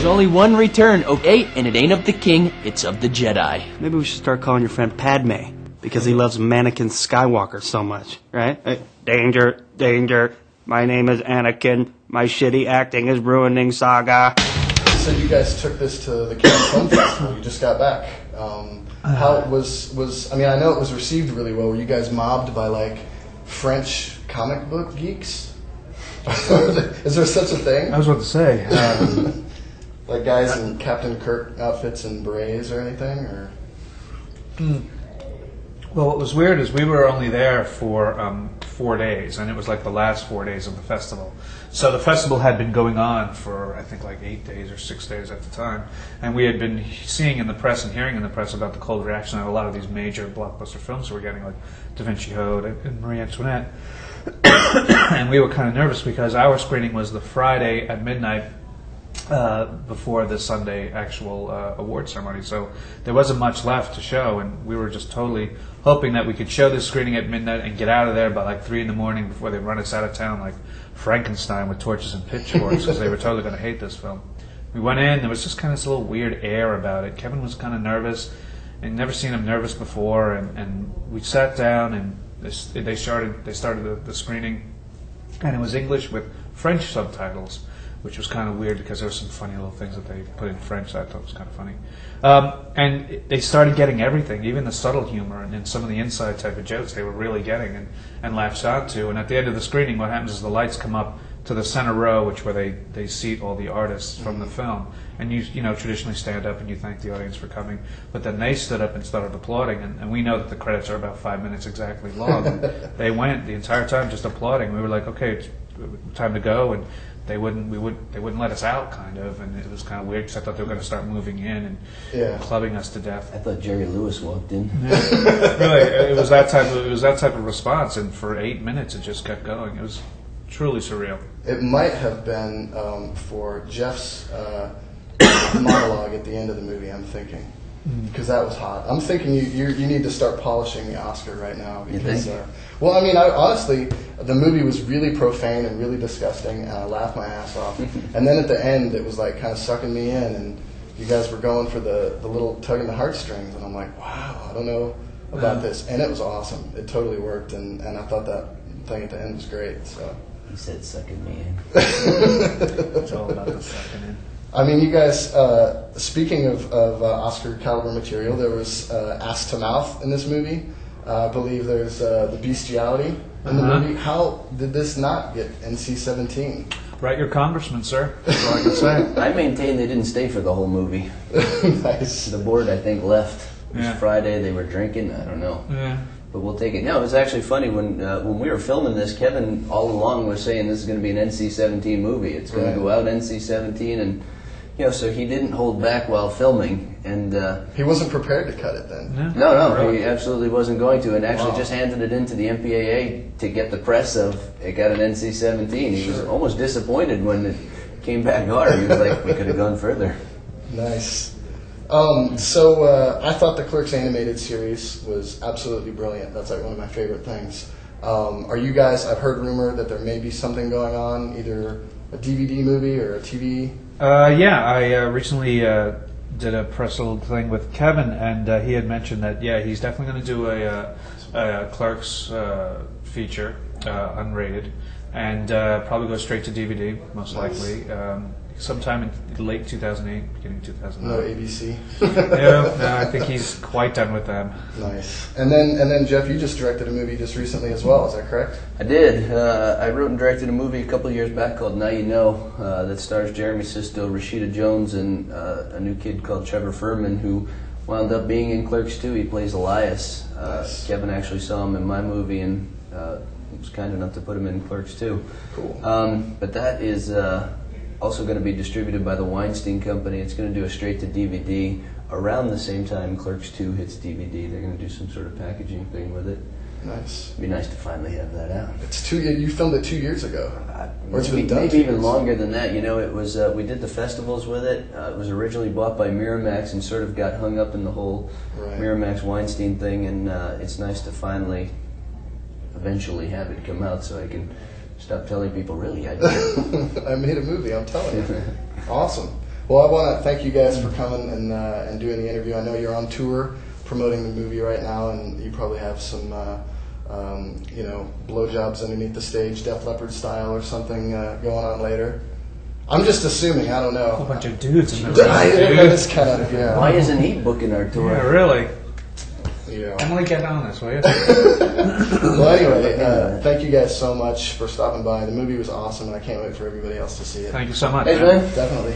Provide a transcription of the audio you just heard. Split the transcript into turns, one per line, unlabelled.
There's only one return, okay? And it ain't of the king, it's of the Jedi.
Maybe we should start calling your friend Padme, because he loves Mannequin Skywalker so much, right? Danger, danger. My name is Anakin. My shitty acting is ruining Saga.
So you guys took this to the Cannes Film Festival. You just got back. How was? I mean, I know it was received really well. Were you guys mobbed by like French comic book geeks? Is there such a thing?
I was about to say.
Like guys in Captain Kirk outfits and berets or anything, or?
Well, what was weird is we were only there for 4 days, and it was like the last 4 days of the festival. So the festival had been going on for, I think, like 8 days or 6 days at the time, and we had been seeing in the press and hearing in the press about the cold reaction of a lot of these major blockbuster films we were getting, like Da Vinci Code and Marie Antoinette. And we were kind of nervous because our screening was the Friday at midnight before the Sunday actual award ceremony. So there wasn't much left to show, and we were just totally hoping that we could show this screening at midnight and get out of there by like 3 in the morning before they run us out of town like Frankenstein with torches and pitchforks, because they were totally going to hate this film. We went in, there was just kind of this little weird air about it. Kevin was kind of nervous, and never seen him nervous before, and we sat down and they started the screening, and it was English with French subtitles, which was kind of weird because there were some funny little things that they put in French that I thought was kind of funny. And they started getting everything, even the subtle humor and some of the inside type of jokes they were really getting and latched onto. And at the end of the screening, what happens is the lights come up to the center row, where they seat all the artists from the film. And you know, traditionally stand up and you thank the audience for coming. But then they stood up and started applauding. And we know that the credits are about 5 minutes exactly long. And they went the entire time just applauding. We were like, okay, it's time to go. And they wouldn't let us out, kind of, and it was kind of weird because I thought they were going to start moving in and clubbing us to death.
I thought Jerry Lewis walked in.
Yeah. Really, it was that type of response, and for 8 minutes it just kept going. It was truly surreal.
It might have been for Jeff's monologue at the end of the movie. I'm thinking, because that was hot. I'm thinking you need to start polishing the Oscar right now, because well, I mean, honestly, the movie was really profane and really disgusting, and I laughed my ass off. And then at the end, it was like kind of sucking me in, and you guys were going for the little tug in the heartstrings, and I'm like, wow, I don't know about this, and it was awesome. It totally worked, and I thought that thing at the end was great. So
he said, "Sucking me in."
It's all about the sucking in.
I mean, you guys, speaking of Oscar caliber material, there was ass to mouth in this movie. I believe there's the bestiality in the movie. How did this not get NC-17?
Write your congressman, sir. That's all I can say.
I maintain they didn't stay for the whole movie.
Nice.
The board, I think, left. It was
Yeah.
Friday. They were drinking. I don't know.
Yeah.
But we'll take it. No, it was actually funny when we were filming this. Kevin all along was saying this is going to be an NC-17 movie. It's going to go out NC-17, and so he didn't hold back while filming, and
He wasn't prepared to cut it then.
no,
Really?
he absolutely wasn't going to, and actually just handed it into the MPAA to get the press of it got an NC-17. He was almost disappointed when it came back hard. He was like, we could have gone further.
Nice. So I thought the Clerks animated series was absolutely brilliant. That's like one of my favorite things. Are you guys? I've heard rumor that there may be something going on, either a DVD movie or a TV.
I recently did a press little thing with Kevin, and he had mentioned that he's definitely going to do a Clerks feature, unrated, and probably go straight to DVD, most likely. Sometime in late 2008, beginning 2009.
No ABC.
No, I think he's quite done with them.
Nice. And then Jeff, you just directed a movie just recently as well. Is that correct?
I did. I wrote and directed a movie a couple of years back called Now You Know, that stars Jeremy Sisto, Rashida Jones, and a new kid called Trevor Furman, who wound up being in Clerks 2. He plays Elias.
Nice.
Kevin actually saw him in my movie and was kind enough to put him in Clerks 2.
Cool.
But that is also going to be distributed by the Weinstein Company. It's going to do a straight-to-DVD around the same time Clerks 2 hits DVD. They're going to do some sort of packaging thing with it.
Nice.
It'd be nice to finally have that out.
It's you filmed it 2 years ago. Or it's been done
maybe
2
even
years.
longer than that. It was we did the festivals with it. It was originally bought by Miramax and sort of got hung up in the whole Miramax Weinstein thing, and it's nice to finally eventually have it come out so I can stop telling people, really, I did it.
I made a movie, I'm telling you. Awesome. Well, I want to thank you guys for coming and doing the interview. I know you're on tour promoting the movie right now, and you probably have some, blowjobs underneath the stage, Def Leppard style or something going on later. I'm just assuming. I don't know.
A whole bunch of dudes in the
It's kind of, yeah.
Why isn't he booking our tour?
Yeah, really.
Yeah.
Emily, get on this, will you?
Well, anyway, thank you guys so much for stopping by. The movie was awesome, and I can't wait for everybody else to see it.
Thank you so much.
Hey, man.
Definitely.